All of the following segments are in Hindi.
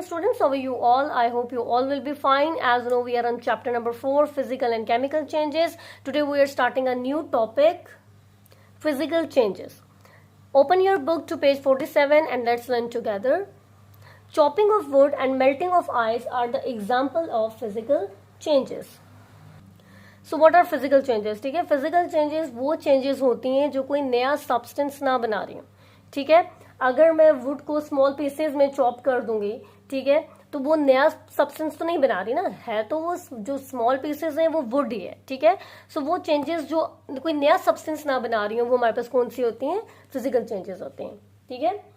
students, how are you all? I hope you all will be fine. As you know, we are on chapter number 4, physical and chemical changes. Today we are starting a new topic, physical changes. Open your book to page 47 and let's learn together. Chopping of wood and melting of ice are the example of physical changes. So what are physical changes? ठीक है, physical changes वो changes होती हैं जो कोई नया substance ना बना रही हो. ठीक है, अगर मैं वुड को स्मॉल पीसेस में चॉप कर दूंगी, ठीक है, तो वो नया सब्सटेंस तो नहीं बना रही ना, है तो वो जो स्मॉल पीसेस हैं वो वुड ही है. ठीक है, सो वो चेंजेस जो कोई नया सब्सटेंस ना बना रही हो वो हमारे पास कौन सी होती हैं? फिजिकल चेंजेस होते हैं. ठीक है,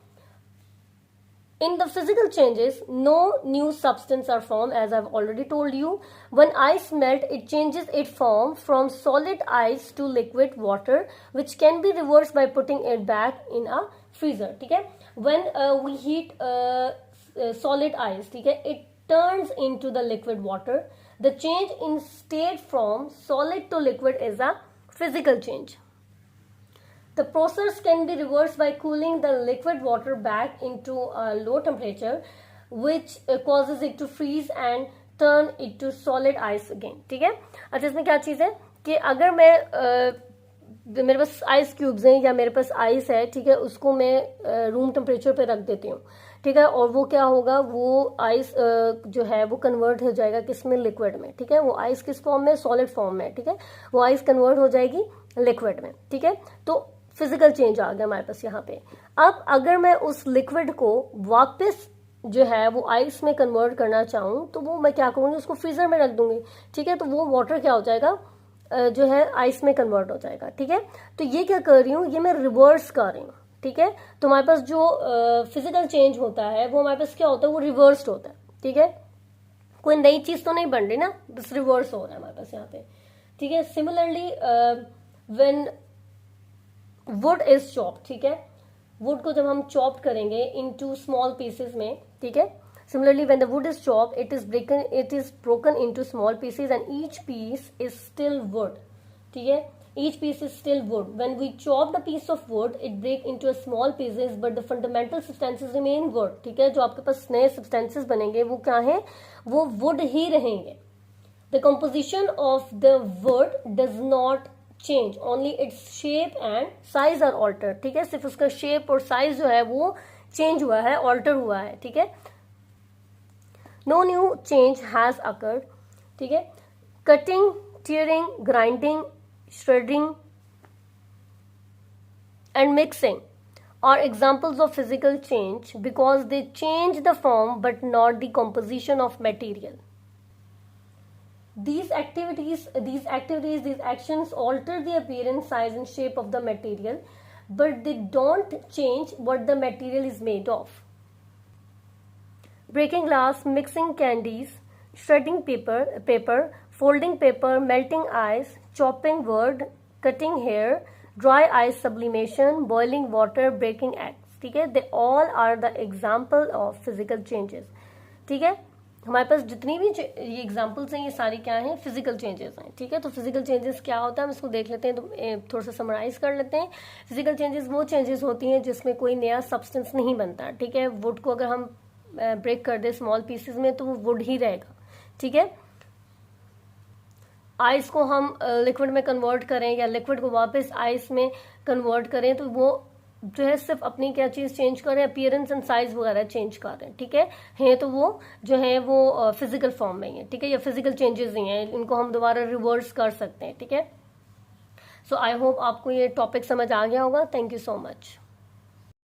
in the physical changes, no new substance are formed, as I've already told you. When ice melt, it changes its form from solid ice to liquid water, which can be reversed by putting it back in a freezer. ठीक है, when we heat solid ice, ठीक है, it turns into the liquid water. The change in state from solid to liquid is a physical change. The process can be reversed by cooling the liquid water back into a low temperature, which causes it to freeze and turn it to solid ice again. ठीक है, अच्छा इसमें क्या चीज़ है कि अगर मैं मेरे पास आइस क्यूब्स हैं या मेरे पास आइस है, ठीक है, उसको मैं रूम टेम्परेचर पे रख देती हूँ. ठीक है, और वो क्या होगा, वो आइस जो है वो कन्वर्ट हो जाएगा किसमें? लिक्विड में. ठीक है, वो आइस किस फॉर्म में? सॉलिड फॉर्म में. ठीक है, वो आइस कन्वर्ट हो जाएगी लिक्विड में. ठीक है, तो फिजिकल चेंज आ गया हमारे पास यहाँ पे. अब अगर मैं उस लिक्विड को वापस जो है वो आइस में कन्वर्ट करना चाहूँ तो वो मैं क्या करूँगी? उसको फ्रीजर में रख दूंगी. ठीक है, तो वो वाटर क्या हो जाएगा, जो है आइस में कन्वर्ट हो जाएगा. ठीक है, तो ये क्या कर रही हूँ, ये मैं रिवर्स कर रही हूँ. ठीक है, तो हमारे पास जो फिजिकल चेंज होता है वो हमारे पास क्या होता है? वो रिवर्स्ड होता है. ठीक है, कोई नई चीज तो नहीं बन रही ना, बस रिवर्स हो रहा है हमारे पास यहाँ पे. ठीक है, similarly when would is chop, ठीक है, वुड को जब हम चॉप करेंगे इनटू स्मॉल पीसेस में, ठीक है, similarly when the wood is chop it is broken into small pieces and each piece is still wood. ठीक है, each piece is still wood. When we chop the piece of wood it break into small pieces but the fundamental substances remain wood. ठीक है, जो आपके पास नए सब्सटेंसेस बनेंगे वो क्या है? वो वुड ही रहेंगे. The composition of the wood does not change, only its shape and size are altered. ठीक है, सिर्फ उसका शेप और साइज जो है वो चेंज हुआ है, ऑल्टर हुआ है. ठीक है, no new change has occurred. ठीक है, cutting, tearing, grinding, shredding and mixing are examples of physical change because they change the form but not the composition of material. These actions alter the appearance, size and shape of the material, but they don't change what the material is made of. Breaking glass, mixing candies, shredding paper, folding paper, melting ice, chopping wood, cutting hair, dry ice sublimation, boiling water, breaking eggs. ठीक है, they all are the example of physical changes. ठीक है, हमारे पास जितनी भी ये एग्जाम्पल्स हैं ये सारी क्या हैं? फिजिकल चेंजेस हैं. ठीक है, तो फिजिकल चेंजेस क्या होता है हम इसको देख लेते हैं, तो थोड़ा सा समराइज कर लेते हैं. फिजिकल चेंजेस वो चेंजेस होती हैं जिसमें कोई नया सब्सटेंस नहीं बनता. ठीक है, वुड को अगर हम ब्रेक कर दे स्मॉल पीसेस में तो वो वुड ही रहेगा. ठीक है, आइस को हम लिक्विड में कन्वर्ट करें या लिक्विड को वापस आइस में कन्वर्ट करें तो वो जो है सिर्फ अपनी क्या चीज़ चेंज कर रहे हैं? अपीयरेंस एंड साइज वगैरह चेंज कर रहे हैं. ठीक है, तो वो जो है वो फिजिकल फॉर्म में है. ठीक है, या फिजिकल चेंजेस ही हैं, इनको हम दोबारा रिवर्स कर सकते हैं. ठीक है, सो आई होप आपको ये टॉपिक समझ आ गया होगा. Thank you so much.